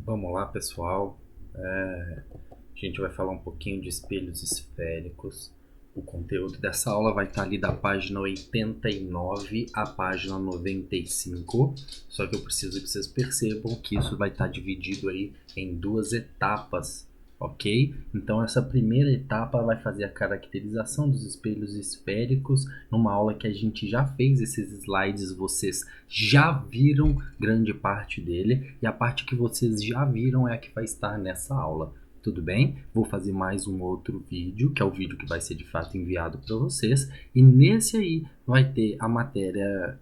Vamos lá, pessoal. A gente vai falar um pouquinho de espelhos esféricos. O conteúdo dessa aula vai estar ali da página 89 à página 95. Só que eu preciso que vocês percebam que isso vai estar dividido aí em duas etapas, ok? Então essa primeira etapa vai fazer a caracterização dos espelhos esféricos, numa aula que a gente já fez esses slides, vocês já viram grande parte dele, e a parte que vocês já viram é a que vai estar nessa aula. Tudo bem? Vou fazer mais um outro vídeo, que é o vídeo que vai ser de fato enviado para vocês, e nesse aí vai ter a matéria,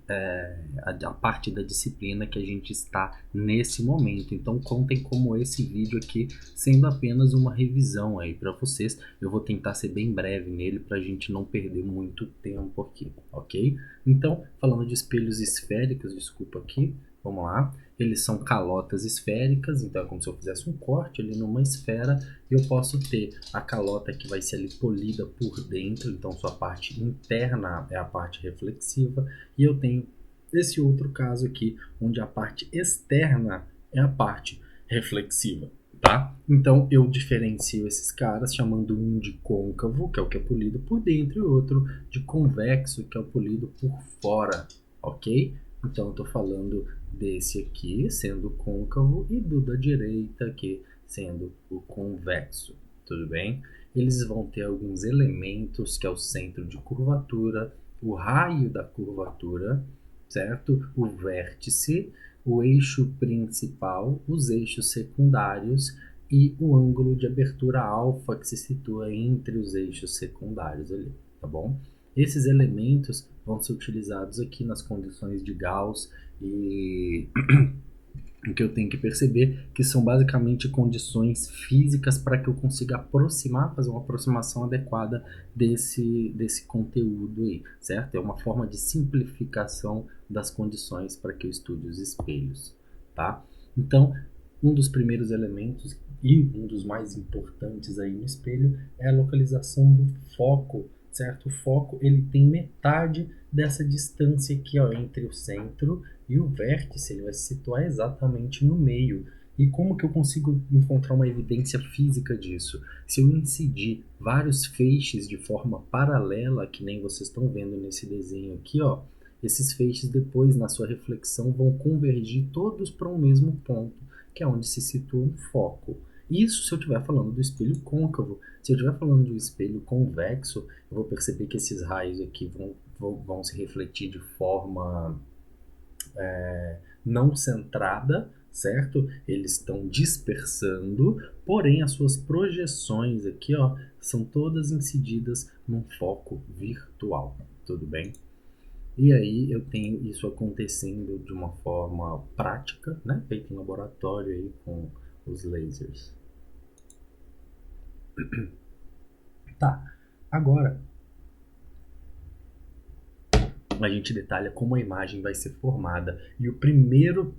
a parte da disciplina que a gente está nesse momento. Então contem como esse vídeo aqui sendo apenas uma revisão aí para vocês. Eu vou tentar ser bem breve nele para a gente não perder muito tempo aqui, ok? Então, falando de espelhos esféricos, desculpa aqui, vamos lá. Eles são calotas esféricas, então é como se eu fizesse um corte ali numa esfera e eu posso ter a calota que vai ser ali polida por dentro, então sua parte interna é a parte reflexiva, e eu tenho esse outro caso aqui, onde a parte externa é a parte reflexiva, tá? Então eu diferencio esses caras chamando um de côncavo, que é o que é polido por dentro, e outro de convexo, que é o polido por fora, ok? Então eu estou falando desse aqui sendo côncavo e do da direita aqui sendo o convexo, tudo bem? Eles vão ter alguns elementos, que é o centro de curvatura, o raio da curvatura, certo? O vértice, o eixo principal, os eixos secundários e o ângulo de abertura alfa que se situa entre os eixos secundários ali, tá bom? Esses elementos vão ser utilizados aqui nas condições de Gauss, e o que eu tenho que perceber que são basicamente condições físicas para que eu consiga aproximar, fazer uma aproximação adequada desse conteúdo aí, certo? É uma forma de simplificação das condições para que eu estude os espelhos, tá? Então, um dos primeiros elementos e um dos mais importantes aí no espelho é a localização do foco, certo? O foco, ele tem metade dessa distância aqui, ó, entre o centro e o vértice, ele vai se situar exatamente no meio. E como que eu consigo encontrar uma evidência física disso? Se eu incidir vários feixes de forma paralela, que nem vocês estão vendo nesse desenho aqui, ó, esses feixes depois, na sua reflexão, vão convergir todos para um mesmo ponto, que é onde se situa um foco. Isso se eu estiver falando do espelho côncavo. Se eu estiver falando do espelho convexo, eu vou perceber que esses raios aqui vão se refletir de forma não centrada, certo? Eles estão dispersando, porém as suas projeções aqui, ó, são todas incididas num foco virtual, tudo bem? E aí eu tenho isso acontecendo de uma forma prática, né? Feita em laboratório aí com os lasers. Tá, agora a gente detalha como a imagem vai ser formada. E o primeiro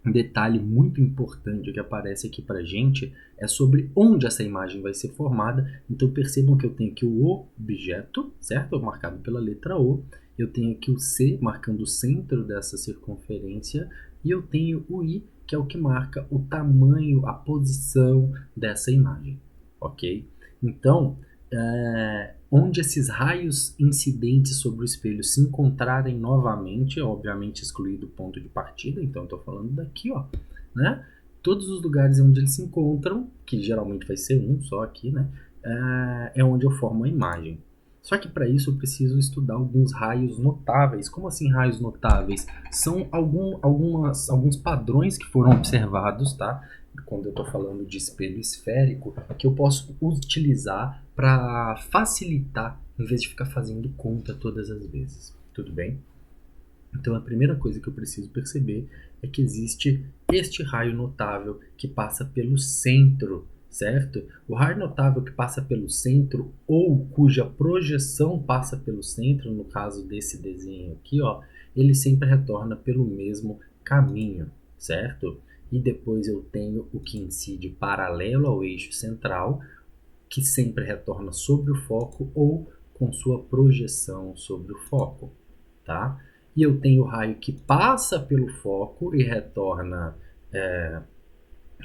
detalhe muito importante que aparece aqui pra gente é sobre onde essa imagem vai ser formada. Então percebam que eu tenho aqui o objeto, certo? Marcado pela letra O. Eu tenho aqui o C, marcando o centro dessa circunferência. E eu tenho o I, que é o que marca o tamanho, a posição dessa imagem, ok? Então, onde esses raios incidentes sobre o espelho se encontrarem novamente, obviamente excluído o ponto de partida, então estou falando daqui, ó, né? Todos os lugares onde eles se encontram, que geralmente vai ser um só aqui, né? É onde eu formo a imagem. Só que para isso eu preciso estudar alguns raios notáveis. Como assim raios notáveis? São alguns padrões que foram observados, tá? Quando eu estou falando de espelho esférico, que eu posso utilizar para facilitar, em vez de ficar fazendo conta todas as vezes. Tudo bem? Então a primeira coisa que eu preciso perceber é que existe este raio notável que passa pelo centro, certo? O raio notável que passa pelo centro ou cuja projeção passa pelo centro, no caso desse desenho aqui, ó, ele sempre retorna pelo mesmo caminho, certo? E depois eu tenho o que incide paralelo ao eixo central, que sempre retorna sobre o foco ou com sua projeção sobre o foco, tá? E eu tenho o raio que passa pelo foco e retorna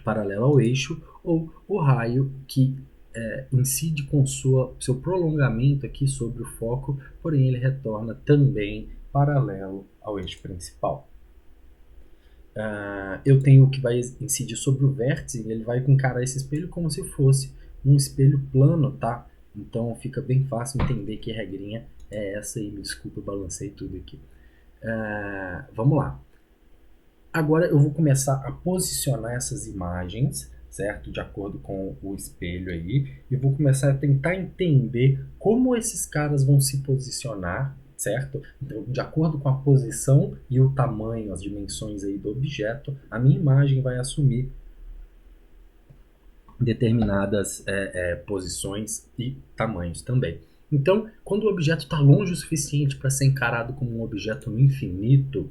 paralelo ao eixo, ou o raio que incide com seu prolongamento aqui sobre o foco, porém ele retorna também paralelo ao eixo principal. Eu tenho o que vai incidir sobre o vértice, ele vai encarar esse espelho como se fosse um espelho plano, tá? Então fica bem fácil entender que a regrinha é essa aí. Me desculpa, eu balancei tudo aqui. Vamos lá. Agora eu vou começar a posicionar essas imagens, certo? De acordo com o espelho aí. E vou começar a tentar entender como esses caras vão se posicionar, certo? Então, de acordo com a posição e o tamanho, as dimensões aí do objeto, a minha imagem vai assumir determinadas posições e tamanhos também. Então, quando o objeto está longe o suficiente para ser encarado como um objeto no infinito,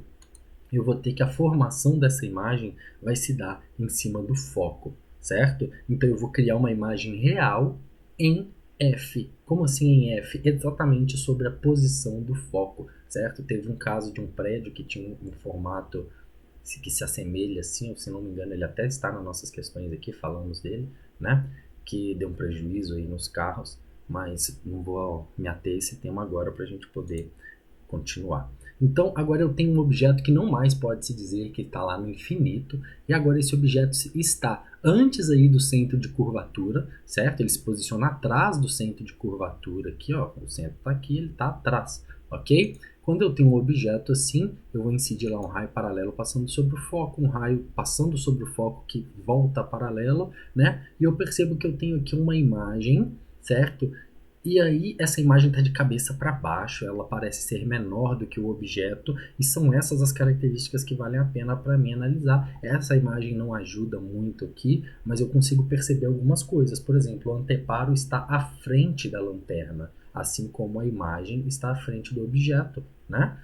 eu vou ter que a formação dessa imagem vai se dar em cima do foco, certo? Então eu vou criar uma imagem real em F. Como assim em F? Exatamente sobre a posição do foco, certo? Teve um caso de um prédio que tinha um formato que se assemelha assim, ou se não me engano ele até está nas nossas questões aqui, falamos dele, né? Que deu um prejuízo aí nos carros, mas não vou me ater a esse tema agora para a gente poder continuar. Então, agora eu tenho um objeto que não mais pode se dizer que está lá no infinito, e agora esse objeto está antes aí do centro de curvatura, certo? Ele se posiciona atrás do centro de curvatura aqui, ó, o centro está aqui, ele está atrás, ok? Quando eu tenho um objeto assim, eu vou incidir lá um raio paralelo passando sobre o foco, um raio passando sobre o foco que volta paralelo, né? E eu percebo que eu tenho aqui uma imagem, certo? E aí essa imagem está de cabeça para baixo, ela parece ser menor do que o objeto, e são essas as características que valem a pena para mim analisar. Essa imagem não ajuda muito aqui, mas eu consigo perceber algumas coisas. Por exemplo, o anteparo está à frente da lanterna, assim como a imagem está à frente do objeto, né?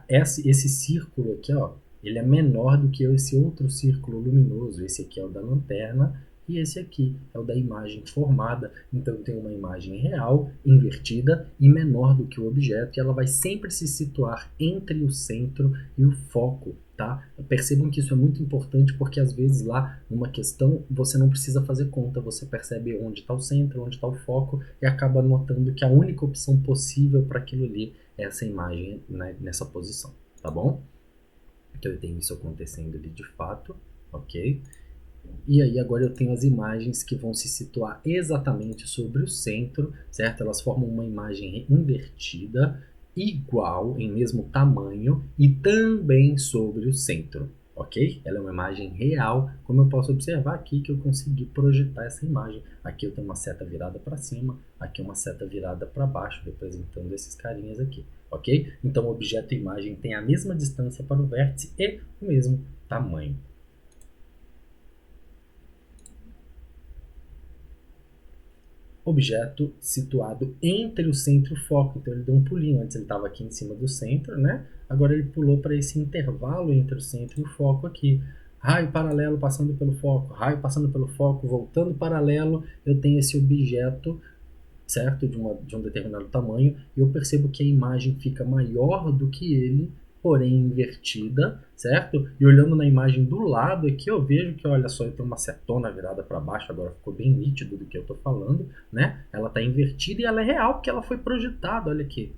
Esse círculo aqui, ó, ele é menor do que esse outro círculo luminoso. Esse aqui é o da lanterna, e esse aqui é o da imagem formada. Então eu tenho uma imagem real, invertida e menor do que o objeto, e ela vai sempre se situar entre o centro e o foco, tá? Percebam que isso é muito importante, porque às vezes lá numa questão você não precisa fazer conta, você percebe onde está o centro, onde está o foco, e acaba notando que a única opção possível para aquilo ali é essa imagem, né, nessa posição, tá bom? Então eu tenho isso acontecendo ali de fato, ok? E aí agora eu tenho as imagens que vão se situar exatamente sobre o centro, certo? Elas formam uma imagem invertida, igual, em mesmo tamanho, e também sobre o centro, ok? Ela é uma imagem real, como eu posso observar aqui que eu consegui projetar essa imagem. Aqui eu tenho uma seta virada para cima, aqui uma seta virada para baixo, representando esses carinhas aqui, ok? Então o objeto e imagem tem a mesma distância para o vértice e o mesmo tamanho. Objeto situado entre o centro e o foco. Então ele deu um pulinho. Antes ele estava aqui em cima do centro, né? Agora ele pulou para esse intervalo entre o centro e o foco aqui. Raio paralelo passando pelo foco, raio passando pelo foco, voltando paralelo. Eu tenho esse objeto, certo? De um determinado tamanho. E eu percebo que a imagem fica maior do que ele, porém invertida, certo? E olhando na imagem do lado aqui, eu vejo que, olha só, eu tenho uma setona virada para baixo, agora ficou bem nítido do que eu estou falando, né? Ela está invertida e ela é real porque ela foi projetada, olha aqui.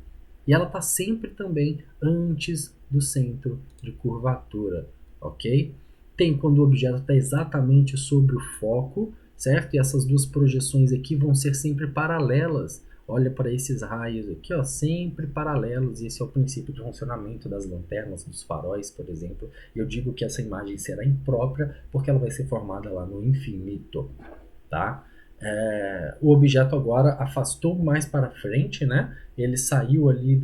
E ela está sempre também antes do centro de curvatura, ok? Tem quando o objeto está exatamente sobre o foco, certo? E essas duas projeções aqui vão ser sempre paralelas. Olha para esses raios aqui, ó, sempre paralelos. Esse é o princípio de funcionamento das lanternas, dos faróis, por exemplo. Eu digo que essa imagem será imprópria porque ela vai ser formada lá no infinito, tá? O objeto agora afastou mais para frente, né? Ele saiu ali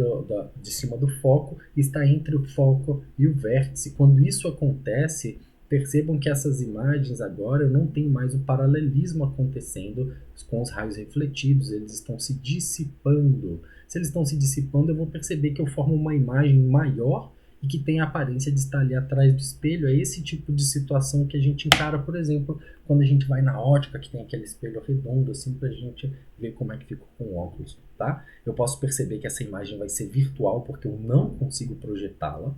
de cima do foco e está entre o foco e o vértice. Quando isso acontece, percebam que essas imagens agora eu não tenho mais o paralelismo acontecendo com os raios refletidos, eles estão se dissipando. Se eles estão se dissipando, eu vou perceber que eu formo uma imagem maior e que tem a aparência de estar ali atrás do espelho. É esse tipo de situação que a gente encara, por exemplo, quando a gente vai na ótica, que tem aquele espelho redondo, assim, pra gente ver como é que ficou com o óculos, tá? Eu posso perceber que essa imagem vai ser virtual, porque eu não consigo projetá-la,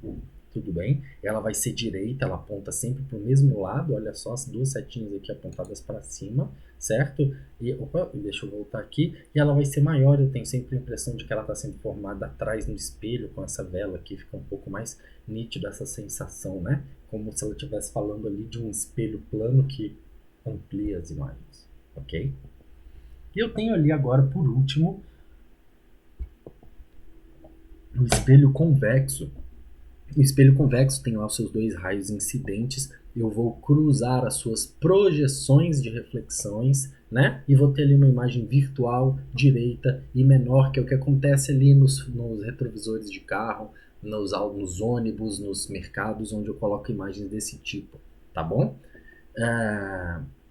tudo bem? Ela vai ser direita, ela aponta sempre para o mesmo lado, olha só as duas setinhas aqui apontadas para cima, certo? E, opa, deixa eu voltar aqui. E ela vai ser maior, eu tenho sempre a impressão de que ela está sendo formada atrás no espelho, com essa vela aqui, fica um pouco mais nítido essa sensação, né? Como se ela estivesse falando ali de um espelho plano que amplia as imagens, ok? E eu tenho ali agora, por último, o espelho convexo. O espelho convexo tem lá os seus dois raios incidentes. Eu vou cruzar as suas projeções de reflexões, né? E vou ter ali uma imagem virtual, direita e menor, que é o que acontece ali nos retrovisores de carro, nos ônibus, nos mercados, onde eu coloco imagens desse tipo, tá bom?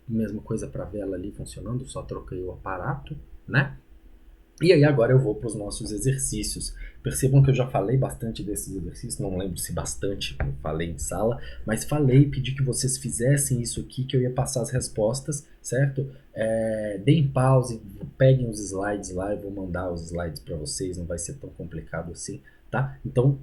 Mesma coisa para a vela ali funcionando, só troquei o aparato, né? E aí agora eu vou para os nossos exercícios. Percebam que eu já falei bastante desses exercícios, não lembro se bastante eu falei em sala, mas falei, pedi que vocês fizessem isso aqui, que eu ia passar as respostas, certo? Deem pause, peguem os slides lá, eu vou mandar os slides para vocês, não vai ser tão complicado assim, tá? Então,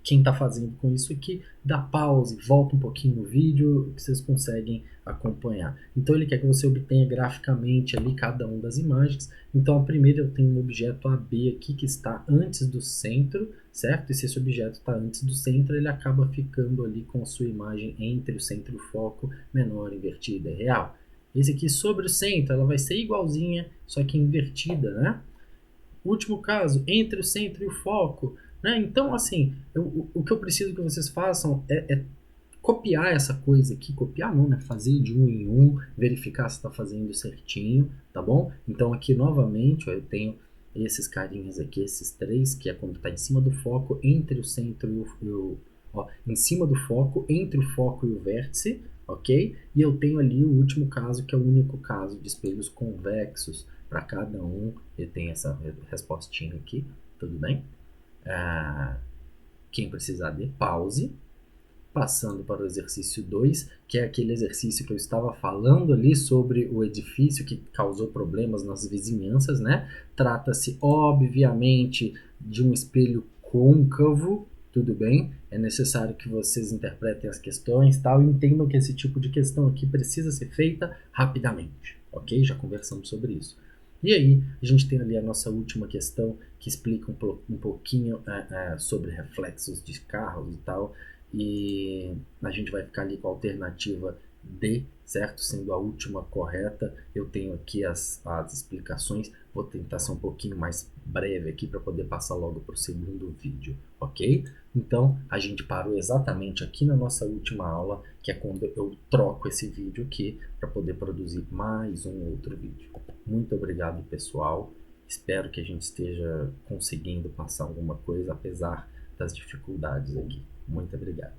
quem está fazendo com isso aqui, dá pause, volta um pouquinho no vídeo, que vocês conseguem acompanhar. Então ele quer que você obtenha graficamente ali cada uma das imagens. Então a primeira eu tenho um objeto AB aqui que está antes do centro, certo? E se esse objeto está antes do centro, ele acaba ficando ali com a sua imagem entre o centro e o foco, menor, invertida e real. Esse aqui sobre o centro, ela vai ser igualzinha, só que invertida, né? Último caso, entre o centro e o foco, né? Então, assim, o que eu preciso que vocês façam é copiar essa coisa aqui, copiar não, né? Fazer de um em um, verificar se está fazendo certinho, tá bom? Então aqui novamente, ó, eu tenho esses carinhas aqui, esses três, que é quando está em cima do foco, entre o centro ó, em cima do foco, entre o foco e o vértice, ok? E eu tenho ali o último caso, que é o único caso de espelhos convexos. Para cada um, eu tenho essa respostinha aqui, tudo bem? Quem precisar de pause. Passando para o exercício 2, que é aquele exercício que eu estava falando ali sobre o edifício que causou problemas nas vizinhanças, né? Trata-se, obviamente, de um espelho côncavo, tudo bem? É necessário que vocês interpretem as questões, tal, e entendam que esse tipo de questão aqui precisa ser feita rapidamente, ok? Já conversamos sobre isso. E aí, a gente tem ali a nossa última questão, que explica um pouquinho sobre reflexos de carros e tal, e a gente vai ficar ali com a alternativa D, certo? Sendo a última correta. Eu tenho aqui as explicações, vou tentar ser um pouquinho mais breve aqui para poder passar logo para o segundo vídeo, ok? Então, a gente parou exatamente aqui na nossa última aula, que é quando eu troco esse vídeo aqui para poder produzir mais um outro vídeo. Muito obrigado, pessoal. Espero que a gente esteja conseguindo passar alguma coisa, apesar das dificuldades aqui. Muito obrigado.